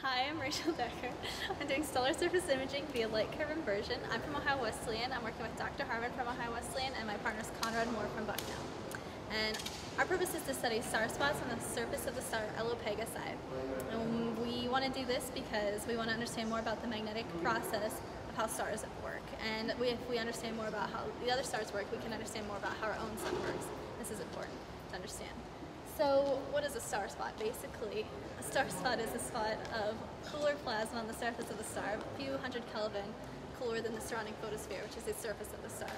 Hi, I'm Rachel Decker. I'm doing stellar surface imaging via light curve inversion. I'm from Ohio Wesleyan. I'm working with Dr. Harmon from Ohio Wesleyan and my partner is Conrad Moore from Bucknell. And our purpose is to study star spots on the surface of the star Pegasi. And we want to do this because we want to understand more about the magnetic process of how stars work. And if we understand more about how the other stars work, we can understand more about how our own sun works. This is important to understand. So what is a star spot? Basically, a star spot is a spot of cooler plasma on the surface of the star, a few hundred Kelvin cooler than the surrounding photosphere, which is the surface of the star.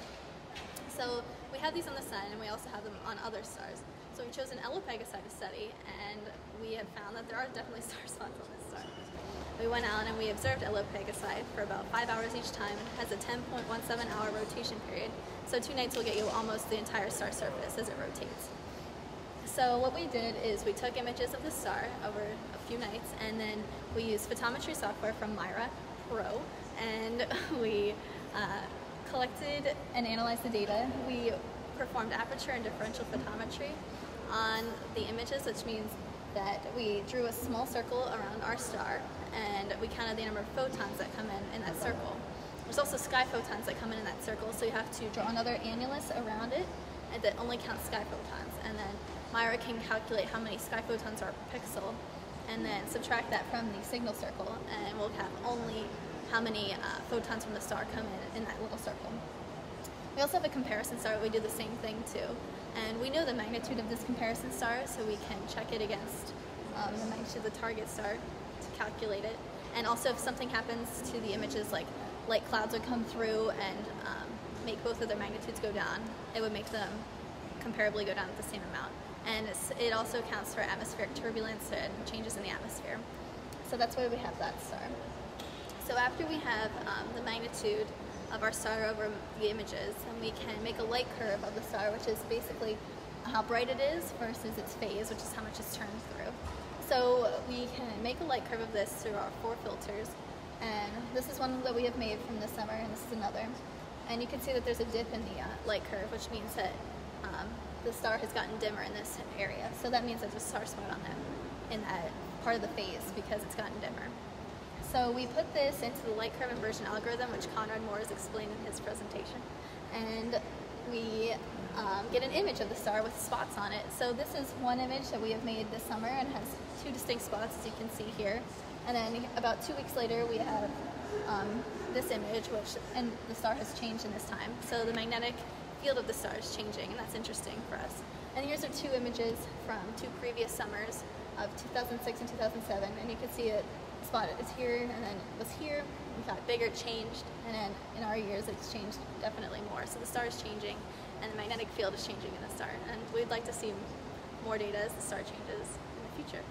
So we have these on the sun, and we also have them on other stars. So we chose an Pegasi to study, and we have found that there are definitely star spots on this star. We went out and we observed Pegasi for about 5 hours each time, and it has a 10.17 hour rotation period. So 2 nights will get you almost the entire star surface as it rotates. So what we did is we took images of the star over a few nights, and then we used photometry software from Myra Pro, and we collected and analyzed the data. We performed aperture and differential photometry on the images, which means that we drew a small circle around our star, and we counted the number of photons that come in that circle. There's also sky photons that come in that circle, so you have to draw another annulus around it and that only counts sky photons. And then Myra can calculate how many sky photons are per pixel and then subtract that from the signal circle, and we'll have only how many photons from the star come in that little circle. We also have a comparison star. We do the same thing too. And we know the magnitude of this comparison star, so we can check it against the magnitude of the target star to calculate it. And also if something happens to the images, like light clouds would come through and make both of their magnitudes go down, it would make them comparably go down at the same amount. And it also accounts for atmospheric turbulence and changes in the atmosphere. So that's why we have that star. So after we have the magnitude of our star over the images, then we can make a light curve of the star, which is basically how bright it is versus its phase, which is how much it's turned through. So we can make a light curve of this through our 4 filters. And this is one that we have made from this summer, and this is another. And you can see that there's a dip in the light curve, which means that the star has gotten dimmer in this area. So that means there's a star spot on them in that part of the phase because it's gotten dimmer. So we put this into the light curve inversion algorithm, which Conrad Moore has explained in his presentation. And we get an image of the star with spots on it. So this is one image that we have made this summer, and it has 2 distinct spots, as you can see here. And then about 2 weeks later, we have this image, and the star has changed in this time. So the magnetic field of the star is changing, and that's interesting for us. And here's our 2 images from 2 previous summers of 2006 and 2007, and you can see it spotted. It's here, and then it was here. We got bigger, changed, and then in our years, it's changed definitely more. So the star is changing, and the magnetic field is changing in the star, and we'd like to see more data as the star changes in the future.